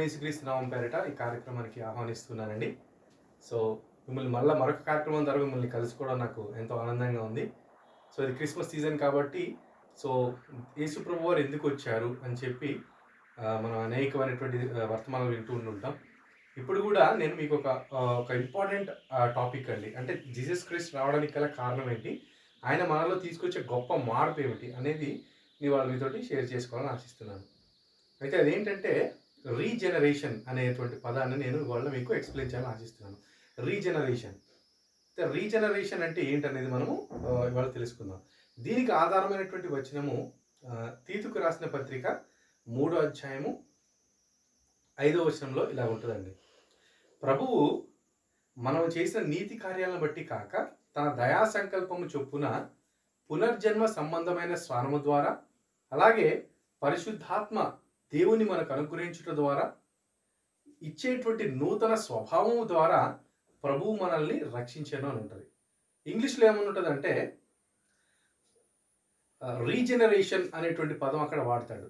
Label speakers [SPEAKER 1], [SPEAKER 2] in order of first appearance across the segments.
[SPEAKER 1] యేసుక్రీస్తు నామం పేరిట ఈ కార్యక్రమానికి ఆహ్వానిస్తున్నానండి. సో, మిమ్మల్ని మరొక కార్యక్రమం ద్వారా మిమ్మల్ని కలుసుకోవడం నాకు ఎంతో ఆనందంగా ఉంది. సో, ఇది క్రిస్మస్ సీజన్ కాబట్టి సో, యేసు ప్రభువారు ఎందుకొచ్చారు అని చెప్పి మనం అనేకమైనటువంటి వర్తమానాలు వింటూ ఉంటుంటాం. ఇప్పుడు గూడా నేను మీకు ఒక ఇంపార్టెంట్ టాపిక్ అండి. అంటే జీసస్ క్రైస్ట్ రావడానికి గల కారణం ఏంటి? ఆయన మనలో తీసుకొచ్చే గొప్ప మార్పేమిటి? అనేది మీతోటి షేర్ చేసుకోవాలని ఆశిస్తున్నాను. అయితే అదేంటంటే రీజనరేషన్ అనేటువంటి పదాన్ని నేను ఇవాళ మీకు ఎక్స్‌ప్లెయిన్ చేయాలని ఆశిస్తున్నాను. రీజనరేషన్. రీజనరేషన్ అంటే ఏంటనేది మనము ఇవాళ తెలుసుకుందాం. దీనికి ఆధారమైనటువంటి వచనము తీతుకు రాసిన పత్రిక 3వ అధ్యాయము 5వ వచనంలో ఇలా ఉంటదండి. ప్రభువు మనం చేసిన నీతి కార్యాలను బట్టి కాక తన దయా సంకల్పము చొప్పున పునర్జన్మ సంబంధమైన స్నానము ద్వారా అలాగే పరిశుద్ధాత్మ దేవుని మనకు అనుగ్రహించుట ద్వారా ఇచ్చేటువంటి నూతన స్వభావం ద్వారా ప్రభువు మనల్ని రక్షించను అని ఉంటుంది. ఇంగ్లీష్లో ఏమనుంటుందంటే రీజనరేషన్ అనేటువంటి పదం అక్కడ వాడతాడు.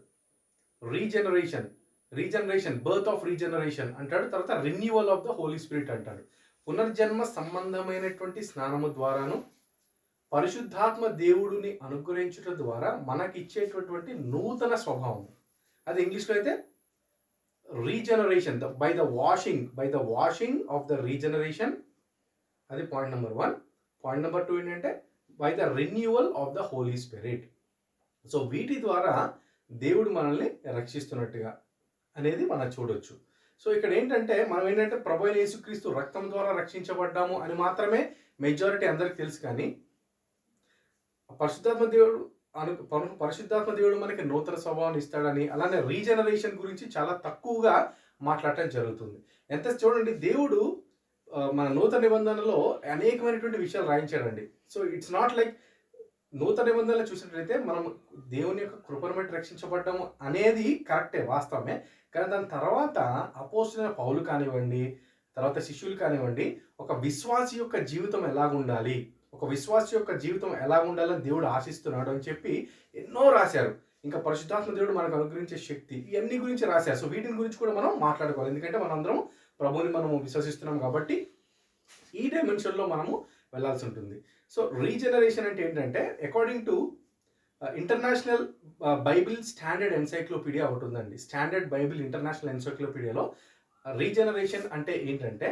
[SPEAKER 1] రీజనరేషన్ బర్త్ ఆఫ్ రీజనరేషన్ అంటాడు. తర్వాత renewal of the Holy Spirit అంటాడు. పునర్జన్మ సంబంధమైనటువంటి స్నానము ద్వారాను పరిశుద్ధాత్మ దేవుడిని అనుగ్రహించుట ద్వారా మనకి ఇచ్చేటటువంటి నూతన స్వభావం. అది ఇంగ్లీష్లో అయితే regeneration by the washing of the regeneration. అది పాయింట్ నెంబర్ 1. పాయింట్ నెంబర్ 2 ఏంటంటే by the renewal of the Holy Spirit. So వీటి ద్వారా దేవుడు మనల్ని రక్షిస్తున్నట్టుగా అనేది మనం చూడొచ్చు. సో ఇక్కడ ఏంటంటే మనం ఏంటంటే ప్రభు అయిన యేసుక్రీస్తు రక్తం ద్వారా రక్షించబడ్డాము అని మాత్రమే మెజారిటీ అందరికి తెలుసు. కానీ పరిశుద్ధాత్మ దేవుడు మనకి నూతన స్వభావాన్ని ఇస్తాడని, అలానే రీజనరేషన్ గురించి చాలా తక్కువగా మాట్లాడటం జరుగుతుంది. ఎంత చూడండి, దేవుడు మన నూతన నిబంధనలో అనేకమైనటువంటి విషయాలు రాయించాడండి. సో ఇట్స్ నాట్ లైక్ నూతన నిబంధనలు చూసినట్లయితే మనం దేవుని యొక్క కృపను బట్టి రక్షించబడ్డాము అనేది కరెక్టే, వాస్తవమే. కానీ దాని తర్వాత అపోస్తలుడైన పౌలు కానివ్వండి, తర్వాత శిష్యులు కానివ్వండి, ఒక విశ్వాసి యొక్క జీవితం ఎలాగుండాలి, ఒక విశ్వాసి యొక్క జీవితం ఎలాగుండాలని దేవుడు ఆశిస్తున్నాడు అని చెప్పి ఎన్నో రాశారు. ఇంకా పరిశుద్ధాత్మ దేవుడు మనకు అనుగ్రహించే శక్తి, ఇవన్నీ గురించి రాశారు. సో వీటిని గురించి కూడా మనం మాట్లాడుకోవాలి. ఎందుకంటే మనందరం ప్రభువుని మనము విశ్వసిస్తున్నాం కాబట్టి ఈ డైమెన్షన్లో మనము వెళ్ళాల్సి ఉంటుంది. సో రీజనరేషన్ అంటే ఏంటంటే according to international Bible standard encyclopaedia ఒకటి ఉందండి. స్టాండర్డ్ బైబిల్ ఇంటర్నేషనల్ ఎన్సైక్లోపీడియాలో రీజనరేషన్ అంటే ఏంటంటే,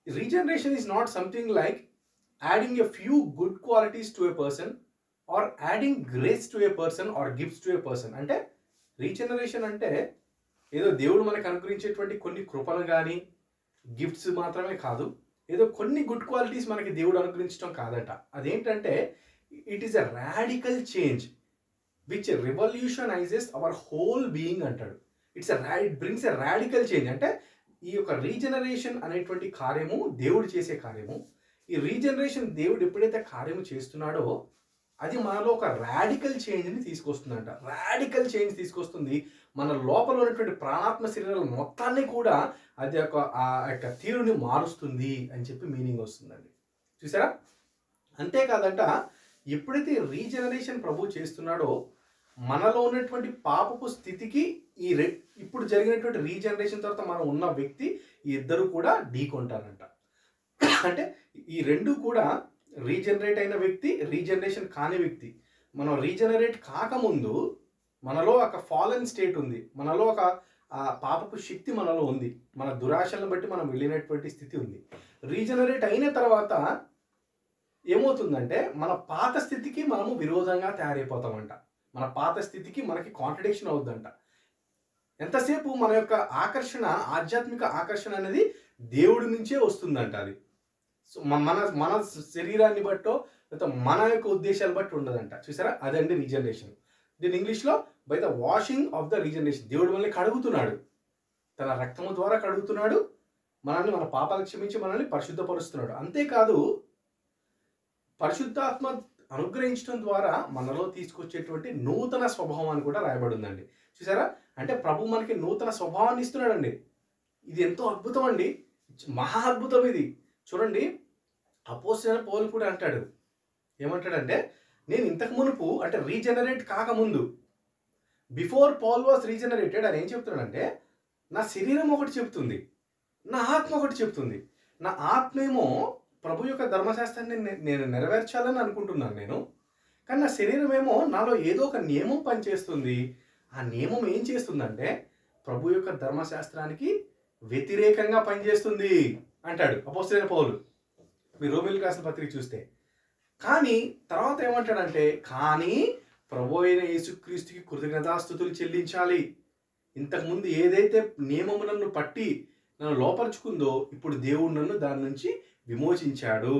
[SPEAKER 1] regeneration is not something like adding a few good qualities to a person or adding grace to a person or gifts to a person. అంటే regeneration అంటే ఏదో దేవుడు మనకు అనుగ్రహించేటువంటి కొన్ని కృపలు కానీ గిఫ్ట్స్ మాత్రమే కాదు, ఏదో కొన్ని గుడ్ క్వాలిటీస్ మనకి దేవుడు అనుగ్రహించడం కాదట. అదేంటంటే it is a radical change which revolutionises our whole being అంటాడు. It brings a radical change. అంటే ఈ యొక్క రీజనరేషన్ అనేటువంటి కార్యము దేవుడు చేసే కార్యము. ఈ రీజనరేషన్ దేవుడు ఎప్పుడైతే కార్యము చేస్తున్నాడో అది మనలో ఒక రాడికల్ చేంజ్ని తీసుకొస్తుందంట. రాడికల్ చేంజ్ తీసుకొస్తుంది. మన లోపల ఉన్నటువంటి ప్రాణాత్మ శరీరాల మొత్తాన్ని కూడా అది ఆ యొక్క తీరుని మారుస్తుంది అని చెప్పి మీనింగ్ వస్తుందండి. చూసారా? అంతేకాదంట, ఎప్పుడైతే రీజనరేషన్ ప్రభు చేస్తున్నాడో మనలో ఉన్నటువంటి పాపపు స్థితికి ఇప్పుడు జరిగినటువంటి రీజనరేషన్ తర్వాత మనం ఉన్న వ్యక్తి ఈ ఇద్దరు కూడా ఢీకొంటారంట. అంటే ఈ రెండు కూడా రీజనరేట్ అయిన వ్యక్తి, రీజనరేషన్ కాని వ్యక్తి. మనం రీజనరేట్ కాకముందు మనలో ఒక ఫాలెన్ స్టేట్ ఉంది, మనలో ఒక పాపపు శక్తి మనలో ఉంది, మన దురాశలను బట్టి మనం వెళ్ళినటువంటి స్థితి ఉంది. రీజనరేట్ అయిన తర్వాత ఏమవుతుందంటే మన పాత స్థితికి మనము విరోధంగా తయారైపోతామంట. మన పాత స్థితికి మనకి కాంట్రడిక్షన్ అవుద్దంట. ఎంతసేపు మన యొక్క ఆకర్షణ, ఆధ్యాత్మిక ఆకర్షణ అనేది దేవుడి నుంచే వస్తుందంట. అది సో మన శరీరాన్ని బట్టో లేకపోతే మన యొక్క ఉద్దేశాలు బట్టి ఉండదంట. చూసారా? అదండి రీజనరేషన్. దీని ఇంగ్లీష్లో by the washing of the regeneration. దేవుడు మనల్ని కడుగుతున్నాడు, తన రక్తము ద్వారా కడుగుతున్నాడు, మనల్ని మన పాపాలు క్షమించి మనల్ని పరిశుద్ధపరుస్తున్నాడు. అంతేకాదు పరిశుద్ధాత్మ అనుగ్రహించడం ద్వారా మనలో తీసుకొచ్చేటువంటి నూతన స్వభావాన్ని కూడా రాయబడి ఉందండి. చూసారా? అంటే ప్రభు మనకి నూతన స్వభావాన్ని ఇస్తున్నాడండి. ఇది ఎంతో అద్భుతం అండి, మహా అద్భుతం ఇది. చూడండి, అపోస్తలుడైన పౌలు కూడా అంటాడు. ఏమంటాడంటే, నేను ఇంతకు మునుపు అంటే రీజనరేట్ కాకముందు, బిఫోర్ పాల్ వాస్ రీజనరేటెడ్ అని ఏం చెప్తున్నాడంటే, నా శరీరం ఒకటి చెప్తుంది, నా ఆత్మ ఒకటి చెప్తుంది. నా ఆత్మేమో ప్రభు యొక్క ధర్మశాస్త్రాన్ని నేను నెరవేర్చాలని అనుకుంటున్నాను నేను. కానీ నా శరీరం ఏమో నాలో ఏదో ఒక నియమం పనిచేస్తుంది. ఆ నియమం ఏం చేస్తుందంటే ప్రభు యొక్క ధర్మశాస్త్రానికి వ్యతిరేకంగా పనిచేస్తుంది అంటాడు అపోస్తలుడైన పౌలు. మీరు రోమీయులకు రాసిన పత్రిక చూస్తే. కానీ తర్వాత ఏమంటాడంటే, కానీ ప్రభు అయిన యేసుక్రీస్తుకి కృతజ్ఞతాస్తుతులు చెల్లించాలి. ఇంతకుముందు ఏదైతే నియమము నన్ను పట్టి నన్ను లోపరుచుకుందో ఇప్పుడు దేవుడు నన్ను దాని నుంచి విమోచించాడు.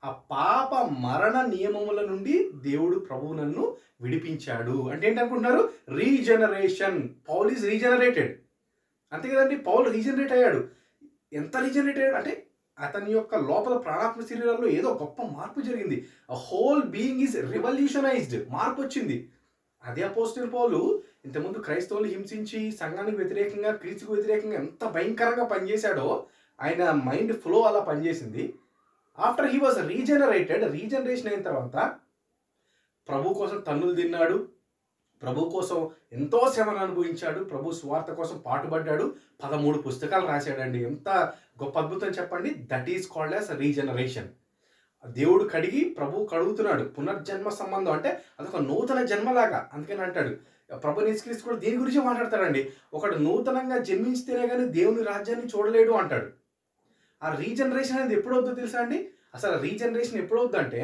[SPEAKER 1] ఆ పాప మరణ నియమముల నుండి దేవుడు ప్రభువు నన్ను విడిపించాడు. అంటే ఏంటనుకుంటున్నారు? రీజనరేషన్. Paul is regenerated. అంతే కదండి, పౌల్ రీజనరేట్ అయ్యాడు. ఎంత రీజనరేట్ అయ్యాడు అంటే అతని యొక్క లోపల ప్రాణాత్మ శరీరాల్లో ఏదో గొప్ప మార్పు జరిగింది. Whole being is revolutionised. మార్పు వచ్చింది. అదే అపోస్తలుడైన పౌలు ఇంతకుముందు క్రైస్తవులు హింసించి సంఘానికి వ్యతిరేకంగా, క్రీస్తుకు వ్యతిరేకంగా ఎంత భయంకరంగా పనిచేశాడో ఆయన మైండ్ ఫ్లో అలా పనిచేసింది. After he was regenerated, regeneration అయిన తర్వాత ప్రభు కోసం తన్నులు తిన్నాడు, ప్రభు కోసం ఎంతో శ్రమను అనుభవించాడు, ప్రభు స్వార్థ కోసం పాటుపడ్డాడు, 13 పుస్తకాలు రాశాడండి. ఎంత గొప్ప అద్భుతం చెప్పండి. That is called as regeneration. దేవుడు కడిగి ప్రభు కడుగుతున్నాడు. పునర్జన్మ సంబంధం అంటే అదొక నూతన జన్మలాగా. అందుకని అంటాడు ప్రభు యేసుక్రీస్తు కూడా దీని గురించి మాట్లాడతాడండి. ఒకడు నూతనంగా జన్మించితేనే కానీ దేవుని రాజ్యాన్ని చూడలేడు అంటాడు. ఆ రీజనరేషన్ అనేది ఎప్పుడవుద్దో తెలుసా అండి? అసలు రీజనరేషన్ ఎప్పుడవుద్దంటే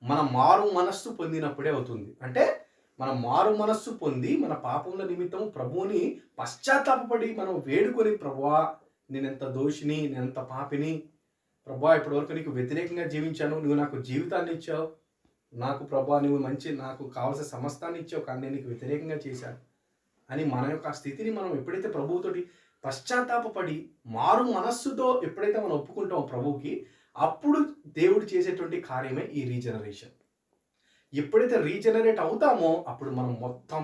[SPEAKER 1] మన మారు మనస్సు పొందినప్పుడే అవుతుంది. అంటే మనం మారు మనస్సు పొంది మన పాపముల నిమిత్తం ప్రభువుని పశ్చాత్తాపపడి మనం వేడుకొని, ప్రభువా నేనెంత దోషిని, నేనెంత పాపిని, ప్రభువా ఇప్పటివరకు నీకు వ్యతిరేకంగా జీవించాను, నువ్వు నాకు జీవితాన్ని ఇచ్చావు, నాకు ప్రభువా నువ్వు మంచి నాకు కావాల్సిన సమస్తాన్ని ఇచ్చావు, కానీ నేను నీకు వ్యతిరేకంగా చేశాను అని మన యొక్క స్థితిని మనం ఎప్పుడైతే ప్రభువుతోటి పశ్చాత్తాపపడి మారు మనస్సుతో ఎప్పుడైతే మనం ఒప్పుకుంటామో ప్రభువుకి, అప్పుడు దేవుడు చేసేటువంటి కార్యమే ఈ రీజనరేషన్. ఎప్పుడైతే రీజనరేట్ అవుతామో అప్పుడు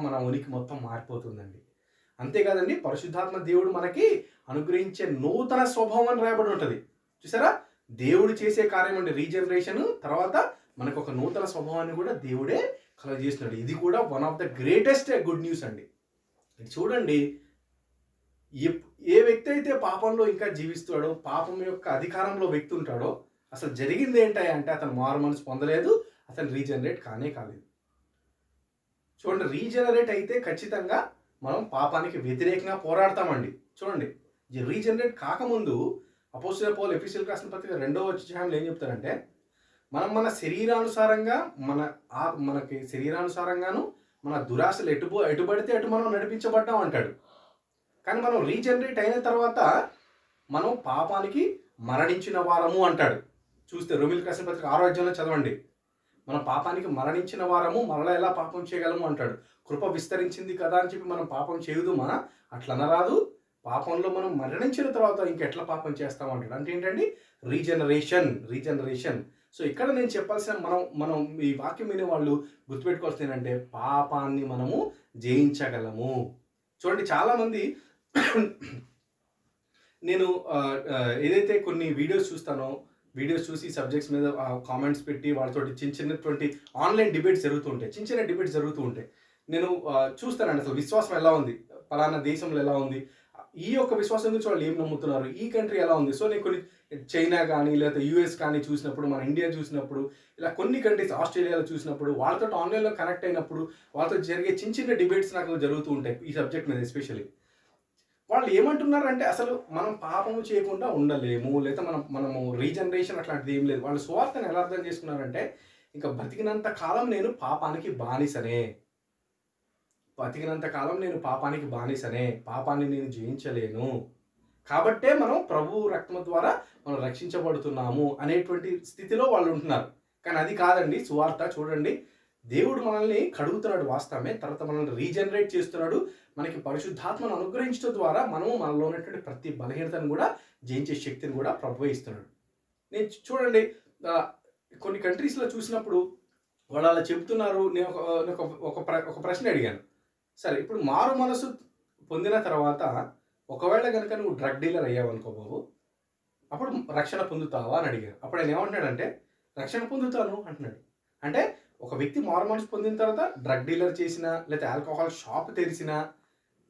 [SPEAKER 1] మన ఉనికి మొత్తం మారిపోతుందండి. అంతేకాదండి, పరిశుద్ధాత్మ దేవుడు మనకి అనుగ్రహించే నూతన స్వభావం అని రాయబడి ఉంటుంది. చూసారా, దేవుడు చేసే కార్యం అంటే రీజనరేషన్, తర్వాత మనకు ఒక నూతన స్వభావాన్ని కూడా దేవుడే కలుగజేస్తున్నాడు. ఇది కూడా one of the greatest good news అండి. చూడండి, ఏ వ్యక్తి అయితే పాపంలో ఇంకా జీవిస్తాడో, పాపం యొక్క అధికారంలో వ్యక్తి ఉంటాడో, అసలు జరిగింది ఏంటంటే అతను మారు మనసు పొందలేదు, అతను రీజనరేట్ కాలేదు. చూడండి, రీజనరేట్ అయితే ఖచ్చితంగా మనం పాపానికి వ్యతిరేకంగా పోరాడతామండి. చూడండి, రీజనరేట్ కాకముందు అపోస్తలుడైన పౌలు ఎఫెసీయులకు రాసిన పత్రిక 2వ అధ్యాయంలో ఏం చెప్తారంటే, మనం మన శరీరానుసారంగా మనకి శరీరానుసారంగాను మన దురాశలు ఎటుబడితే అటు మనం నడిపించబడ్డాం అంటాడు. కానీ మనం రీజనరేట్ అయిన తర్వాత మనం పాపానికి మరణించిన వారము అంటాడు. చూస్తే రోమీయులకు రాసిన పత్రిక 6వ అధ్యాయంలో చదవండి. మనం పాపానికి మరణించిన వారము, మరలా ఎలా పాపం చేయగలము అంటాడు. కృప విస్తరించింది కదా అని చెప్పి మనం పాపం చేయుదుమా? అట్లా అనరాదు. పాపంలో మనం మరణించిన తర్వాత ఇంకెట్లా పాపం చేస్తాం అంటాడు. అంటే ఏంటండి? రీజనరేషన్. సో ఇక్కడ నేను చెప్పాల్సిన మనం ఈ వాక్యం వినే వాళ్ళు గుర్తుపెట్టుకోవాల్సింది ఏంటంటే, పాపాన్ని మనము జయించగలము. చూడండి, చాలామంది నేను ఏదైతే కొన్ని వీడియోస్ చూస్తానో, వీడియోస్ చూసి సబ్జెక్ట్స్ మీద కామెంట్స్ పెట్టి వాళ్ళతో చిన్నటువంటి ఆన్లైన్ డిబేట్స్ చిన్న డిబేట్స్ జరుగుతూ ఉంటాయి. నేను చూస్తానండి అసలు విశ్వాసం ఎలా ఉంది, పలానా దేశంలో ఎలా ఉంది, ఈ యొక్క విశ్వాసం గురించి వాళ్ళు ఏం నమ్ముతున్నారు, ఈ కంట్రీ ఎలా ఉంది. సో నేను కొన్ని చైనా కానీ లేకపోతే యూఎస్ కానీ చూసినప్పుడు, మన ఇండియా చూసినప్పుడు, ఇలా కొన్ని కంట్రీస్ ఆస్ట్రేలియాలో చూసినప్పుడు, వాళ్ళతో ఆన్లైన్లో కనెక్ట్ అయినప్పుడు వాళ్ళతో జరిగే చిన్న డిబేట్స్ నాకు జరుగుతూ ఉంటాయి ఈ సబ్జెక్ట్ మీద. ఎస్పెషల్లీ వాళ్ళు ఏమంటున్నారంటే, అసలు మనం పాపము చేయకుండా ఉండలేము, లేదా మనము రీజనరేషన్ అట్లాంటిది ఏం లేదు. వాళ్ళు సువార్తను ఎలా అర్థం చేసుకున్నారంటే, ఇంకా బతికినంత కాలం నేను పాపానికి బానిసనే, పాపాన్ని నేను జయించలేను, కాబట్టే మనం ప్రభు రక్తము ద్వారా మనం రక్షించబడుతున్నాము అనేటువంటి స్థితిలో వాళ్ళు ఉంటున్నారు. కానీ అది కాదండి సువార్త. చూడండి, దేవుడు మనల్ని కడుగుతున్నాడు వాస్తవమే, తర్వాత మనల్ని రీజనరేట్ చేస్తున్నాడు. మనకి పరిశుద్ధాత్మను అనుగ్రహించడం ద్వారా మనలో ఉన్నటువంటి ప్రతి బలహీనతను కూడా జయించే శక్తిని కూడా ప్రభువే ఇస్తున్నాడు. నేను చూడండి, కొన్ని కంట్రీస్లో చూసినప్పుడు వాళ్ళు అలా చెబుతున్నారు. నేను ఒక ప్రశ్న అడిగాను. సరే, ఇప్పుడు మారు మనసు పొందిన తర్వాత ఒకవేళ కనుక నువ్వు డ్రగ్ డీలర్ అయ్యావనుకో బాబు, అప్పుడు రక్షణ పొందుతావా అని అడిగాను. అప్పుడు ఆయన ఏమంటున్నాడంటే, రక్షణ పొందుతాను అంటున్నాడు. అంటే ఒక వ్యక్తి మారు మనసు పొందిన తర్వాత డ్రగ్ డీలర్ చేసినా, లేకపోతే ఆల్కహాల్ షాప్ తెరిచినా,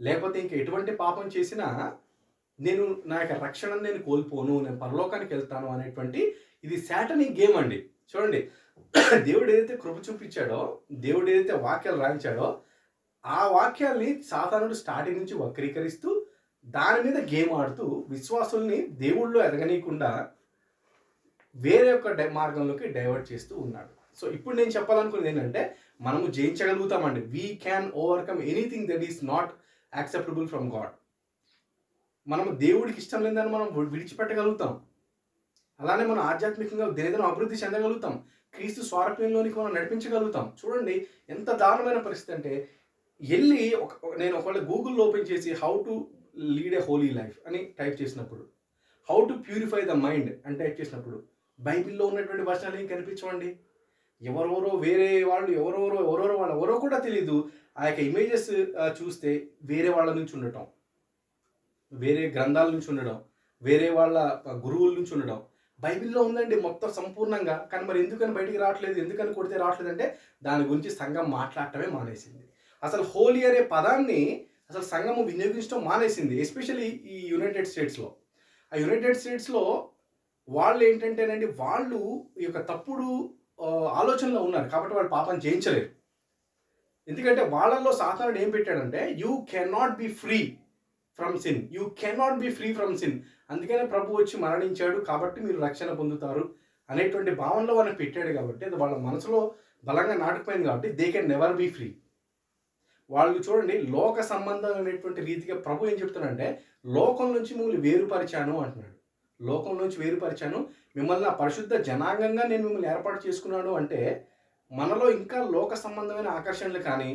[SPEAKER 1] లేకపోతే ఇంక ఎటువంటి పాపం చేసినా నేను నా యొక్క రక్షణను నేను కోల్పోను, నేను పరలోకానికి వెళ్తాను అనేటువంటి ఇది సాటనిక్ గేమ్ అండి. చూడండి, దేవుడు ఏదైతే కృప చూపించాడో, దేవుడు ఏదైతే వాక్యాలు రాయించాడో, ఆ వాక్యాల్ని సాతానుడు స్టార్టింగ్ నుంచి వక్రీకరిస్తూ దాని మీద గేమ్ ఆడుతూ విశ్వాసుల్ని దేవుళ్ళో ఎదగనీయకుండా వేరే యొక్క మార్గంలోకి డైవర్ట్ చేస్తూ ఉన్నాడు. సో ఇప్పుడు నేను చెప్పాలనుకున్నది ఏంటంటే, మనము జయించగలుగుతామండి. We can overcome anything that is not acceptable from God. మనము దేవుడికి ఇష్టం లేదని మనం విడిచిపెట్టగలుగుతాం. అలానే మనం ఆధ్యాత్మికంగా దినదినం అభివృద్ధి చెందగలుగుతాం. క్రీస్తు స్వారూప్యంలోనికి మనం నడిపించగలుగుతాం. చూడండి ఎంత దారుణమైన పరిస్థితి అంటే, నేను ఒకవేళ గూగుల్లో ఓపెన్ చేసి how to lead a Holi life అని టైప్ చేసినప్పుడు, how to purify the mind అని టైప్ చేసినప్పుడు బైబిల్లో ఉన్నటువంటి వచనాలు ఏం కనిపించవండి. వేరే వాళ్ళు ఎవరో కూడా తెలీదు. ఆ యొక్క ఇమేజెస్ చూస్తే వేరే వాళ్ళ నుంచి ఉండటం, వేరే గ్రంథాల నుంచి ఉండడం, వేరే వాళ్ళ గురువుల నుంచి ఉండడం బైబిల్లో ఉందండి మొత్తం సంపూర్ణంగా. కానీ మరి ఎందుకని బయటికి రావట్లేదు, ఎందుకని కొడితే రావట్లేదు అంటే దాని గురించి సంఘం మాట్లాడటమే మానేసింది. అసలు హోలీ అనే పదాన్ని అసలు సంఘము వినియోగించడం మానేసింది. ఎస్పెషల్లీ ఈ యునైటెడ్ స్టేట్స్లో. ఆ యునైటెడ్ స్టేట్స్లో వాళ్ళు ఏంటంటేనండి, వాళ్ళు ఈ యొక్క తప్పుడు ఆలోచనలో ఉన్నారు కాబట్టి వాళ్ళు పాపం జయించలేరు. ఎందుకంటే వాళ్ళల్లో సాతానుడు ఏం పెట్టాడంటే, you can not be free from sin, you can not be free from sin. అందుకనే ప్రభు వచ్చి మరణించాడు కాబట్టి మీరు రక్షణ పొందుతారు అనేటువంటి భావనలో వాళ్ళని పెట్టాడు. కాబట్టి అది వాళ్ళ మనసులో బలంగా నాటుకుపోయింది కాబట్టి they can never be free. వాళ్ళు చూడండి, లోక సంబంధం అనేటువంటి రీతిగా ప్రభు ఏం చెప్తున్నాడంటే, లోకం నుంచి మిమ్మల్ని వేరుపరిచాను అంటున్నాడు. లోకం నుంచి వేరుపరిచాను, మిమ్మల్ని ఆ పరిశుద్ధ జనాంగంగా నేను మిమ్మల్ని ఏర్పాటు చేసుకున్నాను అంటే, మనలో ఇంకా లోక సంబంధమైన ఆకర్షణలు కానీ,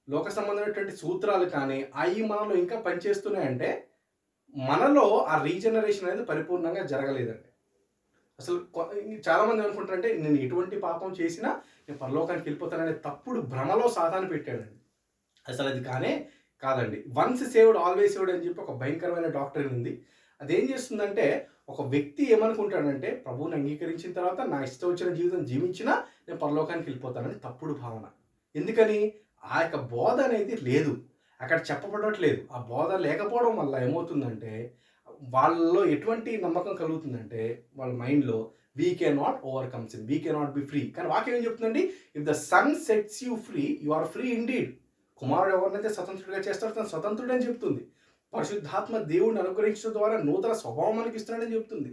[SPEAKER 1] లోక సంబంధమైనటువంటి సూత్రాలు కానీ అవి మనలో ఇంకా పనిచేస్తున్నాయంటే మనలో ఆ రీజనరేషన్ అనేది పరిపూర్ణంగా జరగలేదండి. అసలు చాలామంది అనుకుంటారంటే, నేను ఎటువంటి పాపం చేసినా నేను పరలోకానికి వెళ్ళిపోతాననే తప్పుడు భ్రమలో సాతాను పెట్టాడండి. అసలు అది కాదండి. వన్స్ సేవ్డ్ ఆల్వేస్ సేవ్డ్ అని చెప్పి ఒక భయంకరమైన డాక్టరీన్ ఉంది. అదేం చేస్తుందంటే, ఒక వ్యక్తి ఏమనుకుంటాడంటే, ప్రభువుని అంగీకరించిన తర్వాత నా ఇష్టం వచ్చిన జీవితం జీవించినా నేను పరలోకానికి వెళ్ళిపోతానని తప్పుడు భావన. ఎందుకని? ఆ యొక్క బోధ అనేది లేదు, అక్కడ చెప్పబడట్లేదు. ఆ బోధ లేకపోవడం వల్ల ఏమవుతుందంటే, వాళ్ళలో ఎటువంటి నమ్మకం కలుగుతుందంటే, వాళ్ళ మైండ్లో we can not overcome sin, we can not be free. కానీ వాక్యం ఏం చెప్తుందండి, if the son sets you free you are free indeed. కుమారుడు ఎవరినైతే స్వతంత్రుడిగా చేస్తాడో తను స్వతంత్రుడు అని చెప్తుంది. పరిశుద్ధాత్మ దేవుడిని అనుగ్రహించడం ద్వారా నూతన స్వభావం మనకి ఇస్తున్నాడని చెప్తుంది.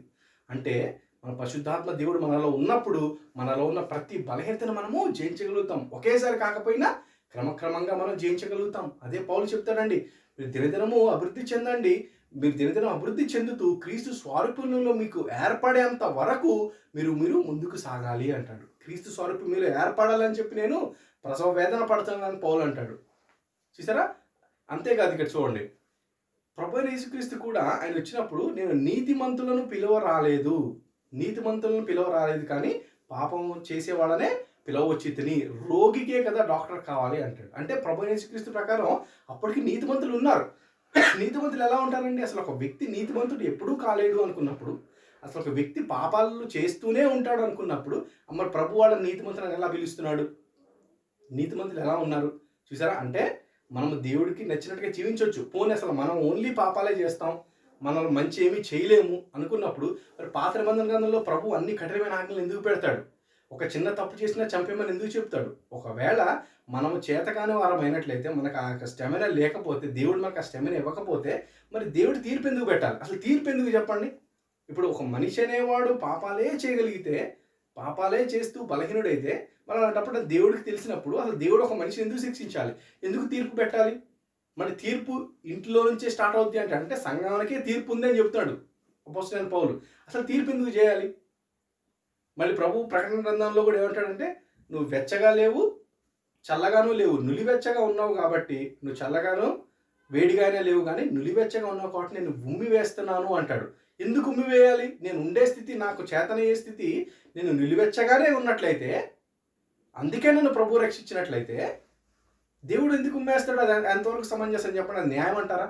[SPEAKER 1] అంటే మన పరిశుద్ధాత్మ దేవుడు మనలో ఉన్నప్పుడు మనలో ఉన్న ప్రతి బలహీనతను మనము జయించగలుగుతాం. ఒకేసారి కాకపోయినా క్రమక్రమంగా మనం జయించగలుగుతాం. అదే పౌలు చెప్తాడండి, మీరు దినదినము అభివృద్ధి చెందండి. మీరు దినదినం అభివృద్ధి చెందుతూ క్రీస్తు స్వరూపంలో మీకు ఏర్పడేంత వరకు మీరు ముందుకు సాగాలి అంటాడు. క్రీస్తు స్వరూపం మీరు ఏర్పడాలని చెప్పి నేను ప్రసవ వేదన పడుతున్నానని పౌలు అంటాడు. చూసారా? అంతేకాదు, ఇక్కడ చూడండి, ప్రభువైన యేసుక్రీస్తు కూడా ఆయన వచ్చినప్పుడు నేను నీతిమంతులను పిలువ రాలేదు కానీ పాపం చేసేవాళ్ళనే పిలవచ్చి తిని, రోగికే కదా డాక్టర్ కావాలి అంటాడు. అంటే ప్రభువైన యేసుక్రీస్తు ప్రకారం అప్పటికి నీతిమంతులు ఉన్నారు. నీతిమంతులు ఎలా ఉంటారండి? అసలు ఒక వ్యక్తి నీతిమంతుడు ఎప్పుడూ కాలేడు అనుకున్నప్పుడు, అసలు ఒక వ్యక్తి పాపాలు చేస్తూనే ఉంటాడు అనుకున్నప్పుడు, మరి ప్రభు వాళ్ళని నీతిమంతులను ఎలా పిలుస్తున్నాడు? నీతిమంతులు ఎలా ఉన్నారు? చూసారా? అంటే మనము దేవుడికి నచ్చినట్టుగా జీవించవచ్చు. పోనీ అసలు మనం ఓన్లీ పాపాలే చేస్తాం, మనం మంచి ఏమీ చేయలేము అనుకున్నప్పుడు, మరి పాత నిబంధన గ్రంథంలో ప్రభు అన్ని కఠినమైన ఆజ్ఞలు ఎందుకు పెడతాడు? ఒక చిన్న తప్పు చేసినా చంపేమని ఎందుకు చెప్తాడు? ఒకవేళ మనము చేతకాని వారం అయినట్లయితే, మనకు ఆ స్టెమినా లేకపోతే, దేవుడు మనకు ఆ స్టెమినా ఇవ్వకపోతే, మరి దేవుడు తీర్పు ఎందుకు పెట్టాలి? అసలు తీర్పు ఎందుకు చెప్పండి? ఇప్పుడు ఒక మనిషి అనేవాడు పాపాలే చేయగలిగితే, పాపాలే చేస్తూ బలహీనుడైతే, మరి అలాంటప్పుడు దేవుడికి తెలిసినప్పుడు అసలు దేవుడు ఒక మనిషిని ఎందుకు శిక్షించాలి? ఎందుకు తీర్పు పెట్టాలి? మరి తీర్పు ఇంట్లో నుంచే స్టార్ట్ అవుద్ది అంటే సంఘానికే తీర్పు ఉందని చెప్తాడు అపోస్తలుడైన పౌలు. అసలు తీర్పు ఎందుకు చేయాలి? మళ్ళీ ప్రభు ప్రకటన గ్రంథంలో కూడా ఏమంటాడంటే, నువ్వు వెచ్చగా లేవు, చల్లగాను లేవు, నులివెచ్చగా ఉన్నావు కాబట్టి, నువ్వు చల్లగాను వేడిగానే లేవు కానీ నులివెచ్చగా ఉన్నావు కాబట్టి నేను ఉమ్మి వేస్తున్నాను అంటాడు. ఎందుకు ఉమ్మి వేయాలి? నేను ఉండే స్థితి, నాకు చేతనయ్యే స్థితి నేను నిలువెచ్చగానే ఉన్నట్లయితే, అందుకే నన్ను ప్రభు రక్షించినట్లయితే దేవుడు ఎందుకు ఉమ్మేస్తాడు? అది ఎంతవరకు సమంజసం చెప్పండి? అది న్యాయం అంటారా?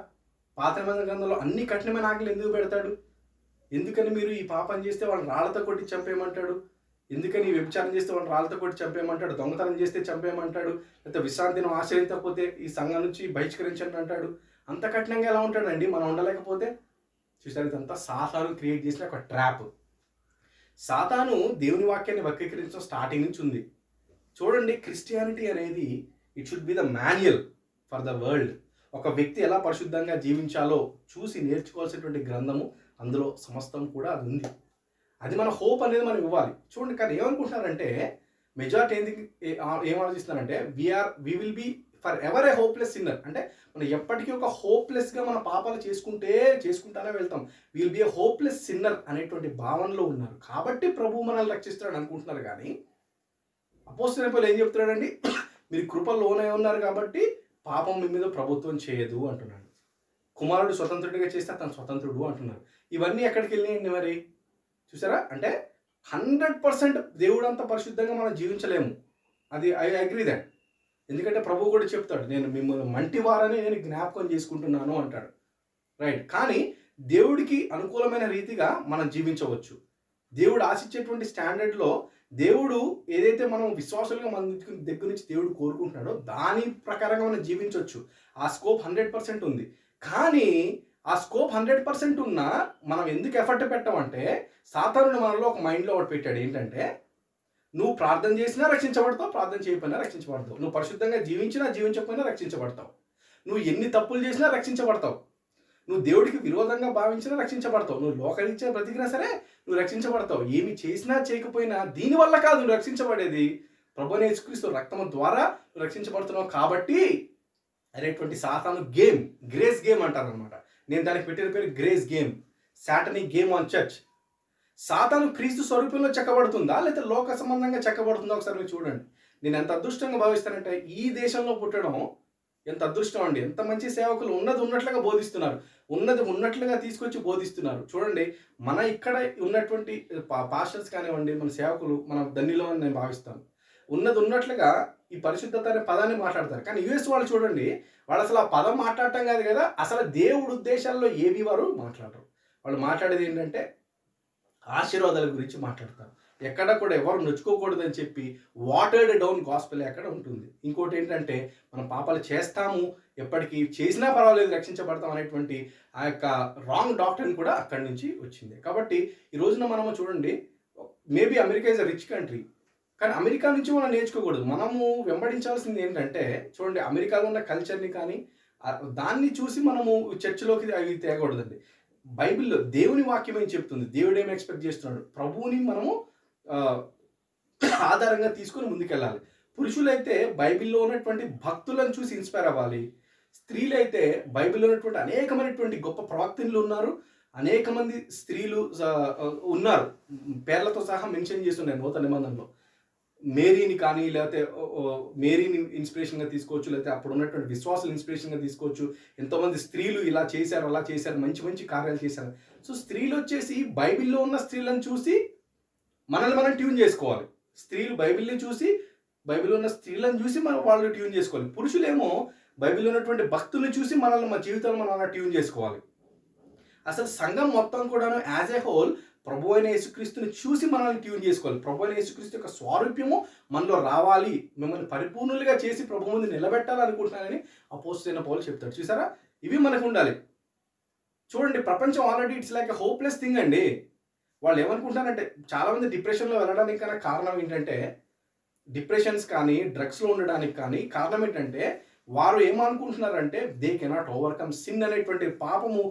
[SPEAKER 1] పాత నిబంధన గ్రంథంలో అన్ని కఠినమైన ఆజ్ఞలు ఎందుకు పెడతాడు? ఎందుకని మీరు ఈ పాపం చేస్తే వాళ్ళని రాళ్లతో కొట్టి చంపేయమంటాడు? ఎందుకని వ్యభిచారం చేస్తే వాడిని రాళ్ళతో కొట్టి చంపేయమంటాడు, దొంగతనం చేస్తే చంపేయమంటాడు, లేకపోతే విశ్రాంతిని ఆశ్రయించకపోతే ఈ సంఘం నుంచి బహిష్కరించండి అంటాడు. అంత కఠినంగా ఎలా ఉంటాడండి మనం ఉండలేకపోతే? చూసారు, ఇదంతా సాతాను క్రియేట్ చేసిన ఒక ట్రాప్. సాతాను దేవుని వాక్యాన్ని వక్రీకరించడం స్టార్టింగ్ నుంచి ఉంది. చూడండి, క్రిస్టియానిటీ అనేది it should be the manual for the world. ఒక వ్యక్తి ఎలా పరిశుద్ధంగా జీవించాలో చూసి నేర్చుకోవాల్సినటువంటి గ్రంథము, అందులో సమస్తం కూడా అది ఉంది. అది మన హోప్ అనేది మనం ఇవ్వాలి. చూడండి, కానీ ఏమనుకుంటున్నారంటే మెజారిటీ ఏం ఆలోచిస్తున్నారంటే we will be forever a hopeless sinner. అంటే మనం ఎప్పటికీ ఒక హోప్లెస్గా మన పాపాలు చేసుకుంటానే వెళ్తాం. Will be a hopeless sinner అనేటువంటి భావనలో ఉన్నారు. కాబట్టి ప్రభు మనల్ని రక్షిస్తాడని అనుకుంటున్నారు. కానీ అపోస్తలుల పౌలు ఏం చెప్తున్నాడండి? మీరు కృపలోనే ఉన్నారు కాబట్టి పాపం మీ మీద ప్రభుత్వం చేయదు అంటున్నాడు. కుమారుడు స్వతంత్రుడిగా చేస్తే అతను స్వతంత్రుడు అంటున్నారు. ఇవన్నీ ఎక్కడికి వెళ్ళినాయండి మరి? చూసారా, అంటే 100% దేవుడు అంత పరిశుద్ధంగా మనం జీవించలేము. అది ఐ అగ్రీ దాట్. ఎందుకంటే ప్రభువు కూడా చెప్తాడు, నేను మిమ్మల్ని మంటివారని నేను జ్ఞాపకం చేసుకుంటున్నాను అంటాడు. రైట్. కానీ దేవుడికి అనుకూలమైన రీతిగా మనం జీవించవచ్చు. దేవుడు ఆశించేటువంటి స్టాండర్డ్లో దేవుడు ఏదైతే మనం విశ్వాసులుగా మన దగ్గర నుంచి దేవుడు కోరుకుంటున్నాడో దాని ప్రకారంగా మనం జీవించవచ్చు. ఆ స్కోప్ 100% ఉంది. కానీ ఆ స్కోప్ 100% ఉన్నా మనం ఎందుకు ఎఫర్ట్ పెట్టామంటే సాతానుడు మనలో ఒక మైండ్లో ఒకటి పెట్టాడు. ఏంటంటే నువ్వు ప్రార్థన చేసినా రక్షించబడతావు, ప్రార్థన చేయకపోయినా రక్షించబడతావు. నువ్వు పరిశుద్ధంగా జీవించినా జీవించకపోయినా రక్షించబడతావు. నువ్వు ఎన్ని తప్పులు చేసినా రక్షించబడతావు. నువ్వు దేవుడికి విరోధంగా భావించినా రక్షించబడతావు. నువ్వు లోకరీత్యా బ్రతికినా సరే నువ్వు రక్షించబడతావు. ఏమి చేసినా చేయకపోయినా దీనివల్ల కాదు నువ్వు రక్షించబడేది, ప్రభువైన యేసుక్రీస్తు రక్తము ద్వారా నువ్వు రక్షించబడుతున్నావు. కాబట్టి అనేటువంటి సాతాను గేమ్, గ్రేస్ గేమ్ అంటారు అనమాట. నేను దానికి పెట్టిన పేరు grace game, satanic game on church. సాతాను క్రీస్తు స్వరూపంలో చెక్కబడుతుందా లేదా లోక సంబంధంగా చెక్కబడుతుందా ఒకసారి మీరు చూడండి. నేను ఎంత అదృష్టంగా భావిస్తానంటే ఈ దేశంలో పుట్టడం ఎంత అదృష్టం అండి. ఎంత మంచి సేవకులు ఉన్నది ఉన్నట్లుగా బోధిస్తున్నారు, ఉన్నది ఉన్నట్లుగా తీసుకొచ్చి బోధిస్తున్నారు. చూడండి, మన ఇక్కడ ఉన్నటువంటి పాస్టర్స్ కానివ్వండి, మన సేవకులు మన ధన్యులు అని నేను భావిస్తాను. ఉన్నది ఉన్నట్లుగా ఈ పరిశుద్ధత అనే పదాన్ని మాట్లాడతారు. కానీ యుఎస్ వాళ్ళు చూడండి, వాళ్ళు అసలు ఆ పదం మాట్లాడటం కాదు కదా, అసలు దేవుడి ఉద్దేశాల్లో ఏవి వారు మాట్లాడరు. వాళ్ళు మాట్లాడేది ఏంటంటే ఆశీర్వాదాల గురించి మాట్లాడతారు. ఎక్కడ కూడా ఎవరు నొచ్చుకోకూడదని చెప్పి వాటర్డ్ డౌన్ గాస్పెల్ ఎక్కడ ఉంటుంది. ఇంకోటి ఏంటంటే మనం పాపాలు చేస్తాము, ఎప్పటికీ చేసినా పర్వాలేదు రక్షించబడతాం అనేటువంటి ఆ యొక్క రాంగ్ డాక్టర్ని కూడా అక్కడి నుంచి వచ్చింది. కాబట్టి ఈ రోజున మనము చూడండి, maybe America is a rich country, కానీ అమెరికా నుంచి మనం నేర్చుకోకూడదు. మనము వెంబడించాల్సింది ఏంటంటే చూడండి, అమెరికాలో ఉన్న కల్చర్ని కానీ దాన్ని చూసి మనము చర్చిలోకి అవి తేకూడదండి. బైబిల్లో దేవుని వాక్యం ఏం చెప్తుంది, దేవుడు ఏమి ఎక్స్పెక్ట్ చేస్తున్నాడు, ప్రభువుని మనము ఆధారంగా తీసుకొని ముందుకెళ్ళాలి. పురుషులైతే బైబిల్లో ఉన్నటువంటి భక్తులను చూసి ఇన్స్పైర్ అవ్వాలి. స్త్రీలైతే బైబిల్లో ఉన్నటువంటి అనేకమైనటువంటి గొప్ప ప్రవక్తలు ఉన్నారు, అనేక మంది స్త్రీలు ఉన్నారు, పేర్లతో సహా మెన్షన్ చేస్తున్నాయి నూతన నిబంధనలో. మేరీని కానీ లేకపోతే మేరీని ఇన్స్పిరేషన్గా తీసుకోవచ్చు, లేకపోతే అప్పుడు ఉన్నటువంటి విశ్వాసాలు ఇన్స్పిరేషన్గా తీసుకోవచ్చు. ఎంతోమంది స్త్రీలు ఇలా చేశారు, అలా చేశారు, మంచి మంచి కార్యాలు చేశారు. సో స్త్రీలు వచ్చేసి బైబిల్లో ఉన్న స్త్రీలను చూసి మనల్ని మనం ట్యూన్ చేసుకోవాలి. స్త్రీలు బైబిల్ని చూసి, బైబిల్లో ఉన్న స్త్రీలను చూసి మనం వాళ్ళు ట్యూన్ చేసుకోవాలి. పురుషులేమో బైబిల్లో ఉన్నటువంటి భక్తుల్ని చూసి మనల్ని మన జీవితాలను మనం అలా ట్యూన్ చేసుకోవాలి. అసలు సంఘం మొత్తం కూడాను యాజ్ ఏ హోల్ ప్రభు అయిన యేసుక్రీస్తుని చూసి మనల్ని ట్యూన్ చేసుకోవాలి. ప్రభు అయిన యేసుక్రీస్తు యొక్క స్వారూప్యము మనలో రావాలి, మిమ్మల్ని పరిపూర్ణులుగా చేసి ప్రభు ముందు నిలబెట్టాలనుకుంటున్నానని అపోస్తలుడైన పౌలు చెప్తాడు. చూసారా, ఇవి మనకు ఉండాలి. చూడండి, ప్రపంచం already it's like a hopeless thing అండి. వాళ్ళు ఏమనుకుంటారంటే చాలామంది డిప్రెషన్లో వెళ్ళడానికి కన్నా కారణం ఏంటంటే, డిప్రెషన్స్ కానీ డ్రగ్స్లో ఉండడానికి కానీ కారణం ఏంటంటే వారు ఏమనుకుంటున్నారంటే దే కెనాట్ ఓవర్కమ్ సిన్ అనేటువంటి పాపము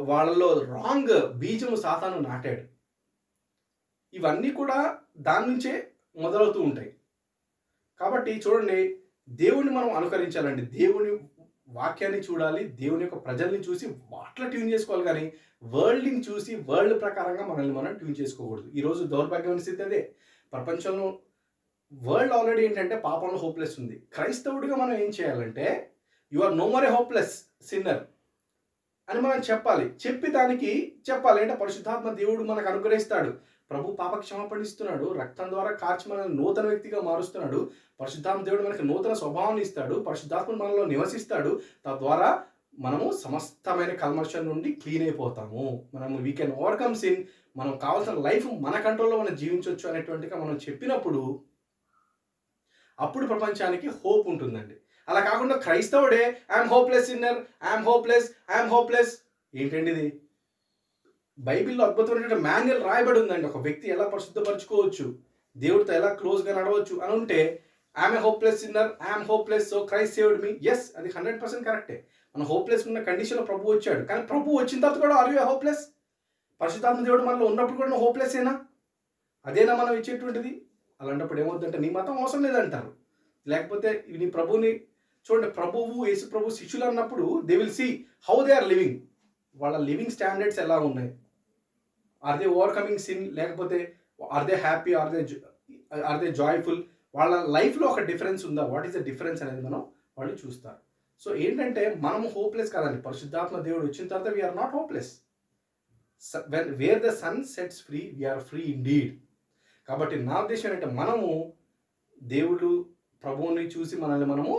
[SPEAKER 1] వాళ్ళలో రాంగ్ బీజము సాతాను నాటాడు. ఇవన్నీ కూడా దాని నుంచే మొదలవుతూ ఉంటాయి. కాబట్టి చూడండి, దేవుణ్ణి మనం అనుకరించాలండి, దేవుని వాక్యాన్ని చూడాలి, దేవుని యొక్క ప్రజల్ని చూసి వాటిలో ట్యూన్ చేసుకోవాలి. కానీ వరల్డ్ని చూసి వరల్డ్ ప్రకారంగా మనల్ని మనం ట్యూన్ చేసుకోకూడదు. ఈరోజు దౌర్భాగ్యమైన స్థితి అదే. ప్రపంచంలో వరల్డ్ ఆల్రెడీ ఏంటంటే పాపంలో హోప్లెస్ ఉంది. క్రైస్తవుడిగా మనం ఏం చేయాలంటే you are no more a hopeless sinner అని మనం చెప్పాలి. చెప్పి దానికి చెప్పాలి అంటే పరిశుద్ధాత్మ దేవుడు మనకు అనుగ్రహిస్తాడు. ప్రభు పాప క్షమాపణ ఇస్తున్నాడు, రక్తం ద్వారా కార్చి మనల్ని నూతన వ్యక్తిగా మారుస్తున్నాడు. పరిశుద్ధాత్మ దేవుడు మనకి నూతన స్వభావాన్ని ఇస్తాడు, పరిశుద్ధాత్మ మనలో నివసిస్తాడు. తద్వారా మనము సమస్తమైన కల్మషం నుండి క్లీన్ అయిపోతాము. మనము వీ కెన్ ఓవర్కమ్ సిన్. మనం కావాల్సిన లైఫ్ మన కంట్రోల్లో మనం జీవించవచ్చు అనేటువంటిగా మనం చెప్పినప్పుడు అప్పుడు ప్రపంచానికి హోప్ ఉంటుందండి. అలా కాకుండా క్రైస్తవుడే I'm hopeless sinner, I'm hopeless ఏంటండి ఇది? బైబిల్‌లో అద్భుతమైనటువంటి మాన్యువల్ రాయబడి ఉందండి. ఒక వ్యక్తి ఎలా పరిశుద్ధపరచుకోవచ్చు, దేవుడితో ఎలా క్లోజ్‌గా నడవచ్చు అని ఉంటే I'm a hopeless sinner, I'm hopeless so Christ saved me. Yes, అది 100% కరెక్టే. మనం హోప్లెస్ ఉన్న కండిషన్‌లో ప్రభు వచ్చాడు. కానీ ప్రభు వచ్చిన తర్వాత కూడా ఆర్ యు ఏ హోప్లెస్? పరిశుద్ధాత్మ దేవుడు మనలో ఉన్నప్పుడు కూడా నువ్వు హోప్లెస్సేనా? అదేనా మనం ఇచ్చేటువంటిది? అలాంటప్పుడు ఏమవుద్దంటే నీ మతం అవసరం లేదంటారు. లేకపోతే నీ ప్రభువుని చూడండి, ప్రభువు యేసు ప్రభు శిష్యులు అన్నప్పుడు they will see how they are living. వాళ్ళ లివింగ్ స్టాండర్డ్స్ ఎలా ఉన్నాయి? ఆర్ దే ఓవర్‌కమింగ్ సిన్, లేకపోతే are they happy, are they joyful? వాళ్ళ లైఫ్‌లో ఒక డిఫరెన్స్ ఉందా? వాట్ ఈస్ ద డిఫరెన్స్ అనేది వాళ్ళు చూస్తారు. సో ఏంటంటే మనము హోప్లెస్ కాదండి. పరిశుద్ధాత్మ దేవుడు వచ్చిన తర్వాత we are not hopeless. Where the son sets free we are free indeed. కాబట్టి నా ఉద్దేశం ఏంటంటే మనము దేవుడు ప్రభువుని చూసి మనల్ని మనము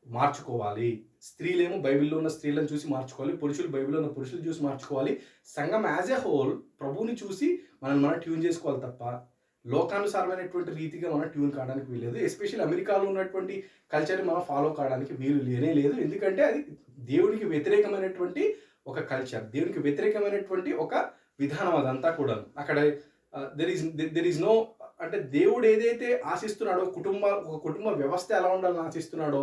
[SPEAKER 1] మార్చుకోవాలి. స్త్రీలేమో బైబిల్‌లో ఉన్న స్త్రీలను చూసి మార్చుకోవాలి. పురుషులు బైబిల్‌లో ఉన్న పురుషులు చూసి మార్చుకోవాలి. సంఘం యాజ్ ఎ హోల్ ప్రభువుని చూసి మనం ట్యూన్ చేసుకోవాలి తప్ప లోకానుసారమైనటువంటి రీతిగా మనం ట్యూన్ కావడానికి వీల్లేదు. ఎస్పెషల్లీ అమెరికాలో ఉన్నటువంటి కల్చర్‌ని మనం ఫాలో కావడానికి వీలు లేనే లేదు. ఎందుకంటే అది దేవునికి వ్యతిరేకమైనటువంటి ఒక కల్చర్. దేవునికి వ్యతిరేకమైనటువంటి ఒక విధానం అదంతా కూడాను. అక్కడ దెర్ ఈస్ నో, అంటే దేవుడు ఏదైతే ఆశిస్తున్నాడో ఒక కుటుంబ వ్యవస్థ ఎలా ఉండాలని ఆశిస్తున్నాడో,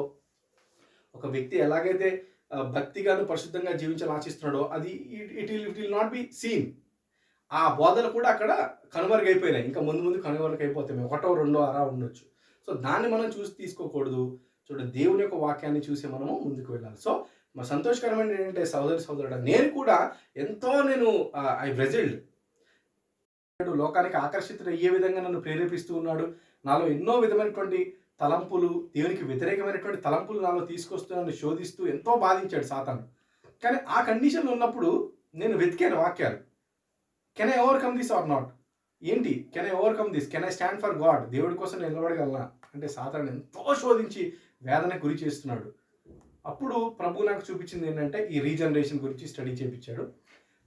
[SPEAKER 1] ఒక వ్యక్తి ఎలాగైతే భక్తిగాను పరిశుద్ధంగా జీవించాలని ఆశిస్తున్నాడో అది it will not be seen. ఆ బోధలు కూడా అక్కడ కనుమరుగైపోయినాయి. ఇంకా ముందు కనుమరుగైపోతాయి. ఒకటో రెండో అలా ఉండొచ్చు. సో దాన్ని మనం చూసి తీసుకోకూడదు. చూడండి, దేవుని యొక్క వాక్యాన్ని చూసి మనము ముందుకు వెళ్ళాలి. సో మా సంతోషకరమైన ఏంటంటే సోదరుడా, నేను కూడా ఎంతో ఐ రెజిల్డ్. లోకానికి ఆకర్షితుడు అయ్యే విధంగా నన్ను ప్రేరేపిస్తూ ఉన్నాడు. నాలో ఎన్నో విధమైనటువంటి తలంపులు, దేవునికి వ్యతిరేకమైనటువంటి తలంపులు నాలో తీసుకొస్తూ నన్ను శోధిస్తూ ఎంతో బాధించాడు సాతాను. కానీ ఆ కండిషన్లో ఉన్నప్పుడు నేను వెతికాను వాక్యాలు. Can I overcome this or not? ఏంటి can I overcome this? Can I stand for God? దేవుడి కోసం నేను నిలబడగలనా? అంటే సాతాను ఎంతో శోధించి వేదనకు గురి చేస్తున్నాడు. అప్పుడు ప్రభు నాకు చూపించింది ఏంటంటే ఈ రీజనరేషన్ గురించి స్టడీ చేయించాడు.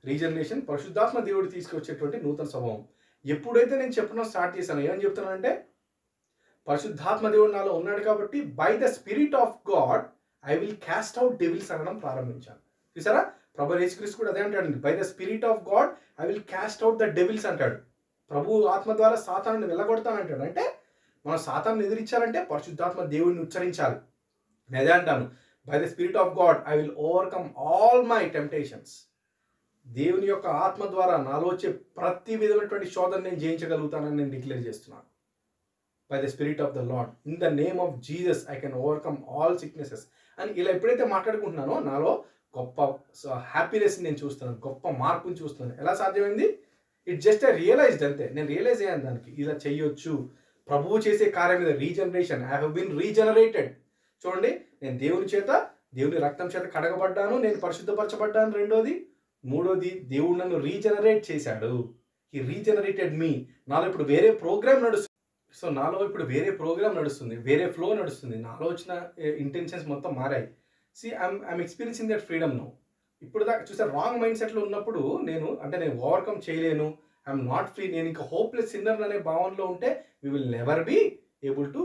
[SPEAKER 1] రీజనరేషన్ పరిశుద్ధాత్మ దేవుడు తీసుకొచ్చేటువంటి నూతన స్వభావం. ఎప్పుడైతే నేను చెప్పడం స్టార్ట్ చేశాను, ఏమని చెప్తున్నానంటే పరిశుద్ధాత్మ దేవుడు నాలో ఉన్నాడు కాబట్టి by the spirit of God I will cast out devils అనడం ప్రారంభించాను. చూసారా, ప్రభు యేసుక్రీస్తు కూడా అదే అంటాడు, by the spirit of God I will cast out the devils అంటాడు. ప్రభు ఆత్మ ద్వారా సాతానుని వెళ్ళగొడతానంటాడు. అంటే మనం సాతాను ఎదిరించాలంటే పరిశుద్ధాత్మ దేవుడిని ఉచ్చరించాలి. నేను అదే అంటాను, by the spirit of God I will overcome all my temptations. దేవుని యొక్క ఆత్మ ద్వారా నాలో వచ్చే ప్రతి విధమైనటువంటి శోధన నేను జయించగలుగుతానని నేను డిక్లేర్ చేస్తున్నాను. By the spirit of the lord in the name of Jesus I can overcome all sicknesses అని ఇలా ఎప్పుడైతే మాట్లాడుకుంటున్నానో నాలో గొప్ప హ్యాపీనెస్ నేను చూస్తున్నాను, గొప్ప మార్పుని చూస్తున్నాను. ఎలా సాధ్యమైంది? ఇట్ జస్ట్ రియలైజ్డ్, అంతే. నేను రియలైజ్ అయ్యాను దానికి, ఇలా చెయ్యొచ్చు. ప్రభువు చేసే కార్యం మీద regeneration, I have been regenerated. చూడండి, నేను దేవుని రక్తం చేత కడగబడ్డాను, నేను పరిశుద్ధపరచబడ్డాను. రెండోది, మూడోది, దేవుడు నన్ను రీజనరేట్ చేశాడు. హీ రీజనరేటెడ్ మీ. నాలో ఇప్పుడు వేరే ప్రోగ్రామ్ నడుస్తుంది. సో నాలో ఇప్పుడు వేరే ప్రోగ్రామ్ నడుస్తుంది, వేరే ఫ్లో నడుస్తుంది. నాలో వచ్చిన ఇంటెన్షన్స్ మొత్తం మారాయి. See I'm experiencing that freedom now. ఇప్పుడు దాకా చూసారు, రాంగ్ మైండ్ సెట్లో ఉన్నప్పుడు నేను ఓవర్కమ్ చేయలేను, ఐఎమ్ నాట్ ఫ్రీ, నేను ఇంకా హోప్లెస్ సిన్నర్ అనే భావనలో ఉంటే we will never be able to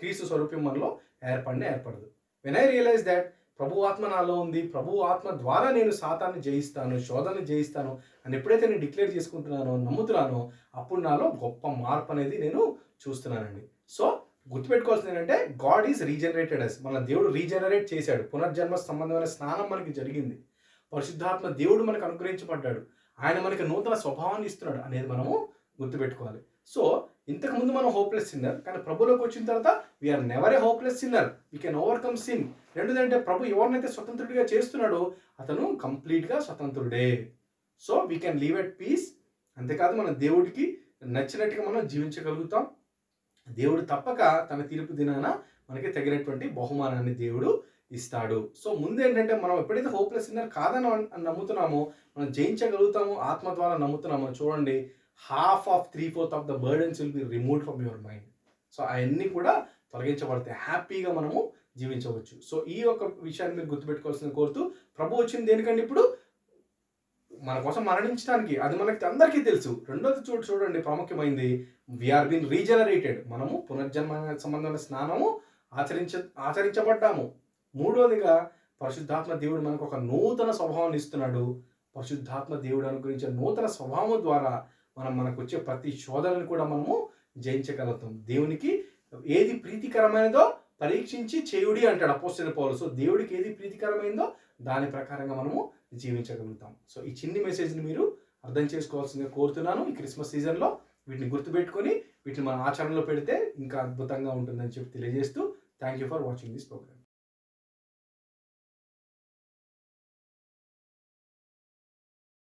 [SPEAKER 1] క్రీస్తు స్వరూపం మనలో ఏర్పడదు. వెన్ ఐ రియలైజ్ దాట్ ప్రభు ఆత్మ నాలో ఉంది, ప్రభు ఆత్మ ద్వారా నేను సాతాన్ని జయిస్తాను, శోధనని జయిస్తాను అని ఎప్పుడైతే నేను డిక్లేర్ చేసుకుంటున్నానో, నమ్ముతున్నానో, అప్పుడు నాలో గొప్ప మార్పు అనేది నేను చూస్తున్నానండి. సో గుర్తుపెట్టుకోవాల్సింది ఏంటంటే గాడ్ ఈజ్ రీజనరేటెడ్ అస్. మన దేవుడు రీజనరేట్ చేశాడు. పునర్జన్మ సంబంధమైన స్నానం మనకి జరిగింది. పరిశుద్ధాత్మ దేవుడు మనకు అనుగ్రహించబడ్డాడు. ఆయన మనకి నూతన స్వభావాన్ని ఇస్తున్నాడు అనేది మనము గుర్తుపెట్టుకోవాలి. సో ఇంతకుముందు మనం హోప్లెస్ సిన్నర్, కానీ ప్రభులోకి వచ్చిన తర్వాత we are never a hopeless sinner, we can overcome sin. రెండోదంటే ప్రభు ఎవరినైతే స్వతంత్రుడిగా చేస్తున్నాడో అతను కంప్లీట్గా స్వతంత్రుడే. So we can leave at peace. అంతేకాదు మన దేవుడికి నచ్చినట్టుగా మనం జీవించగలుగుతాం. దేవుడు తప్పక తన తీర్పు దినాన మనకి తగినటువంటి బహుమానాన్ని దేవుడు ఇస్తాడు. సో ముందేంటంటే మనం ఎప్పుడైతే హోప్లెస్ సిన్నర్ కాదని నమ్ముతున్నామో, మనం జయించగలుగుతామో, ఆత్మ ద్వారా నమ్ముతున్నామో, చూడండి, 3/4 of the burdens will be removed from your mind. So అవన్నీ కూడా తొలగించబడతాయి, హ్యాపీగా మనము జీవించవచ్చు. సో ఈ యొక్క విషయాన్ని మీరు గుర్తుపెట్టుకోవాల్సింది కోరుతూ, ప్రభు వచ్చింది దేనికండి? ఇప్పుడు మన కోసం మరణించడానికి, అది మనకి అందరికీ తెలుసు. రెండోది చూడండి ప్రాముఖ్యమైనది, వీఆర్ బీన్ రీజనరేటెడ్. మనము పునర్జన్మ సంబంధమైన స్నానము ఆచరించబడ్డాము. మూడోదిగా పరిశుద్ధాత్మ దేవుడు మనకు ఒక నూతన స్వభావాన్ని ఇస్తున్నాడు. పరిశుద్ధాత్మ దేవుడు అనుగ్రహించే నూతన స్వభావం ద్వారా మనకు వచ్చే ప్రతి శోధనను కూడా మనము జయించగలుగుతాం. దేవునికి ఏది ప్రీతికరమైనదో పరీక్షించి చేయుడి అంటాడు అపోస్తలుడైన పౌలు. సో దేవుడికి ఏది ప్రీతికరమైందో దాని ప్రకారంగా మనము జీవించగలుగుతాం. సో ఈ చిన్ని మెసేజ్ని మీరు అర్థం చేసుకోవాల్సిందిగా కోరుతున్నాను. ఈ క్రిస్మస్ సీజన్లో వీటిని గుర్తుపెట్టుకొని వీటిని మన ఆచరణలో పెడితే ఇంకా అద్భుతంగా ఉంటుందని చెప్పి తెలియజేస్తూ thank you for watching this programme.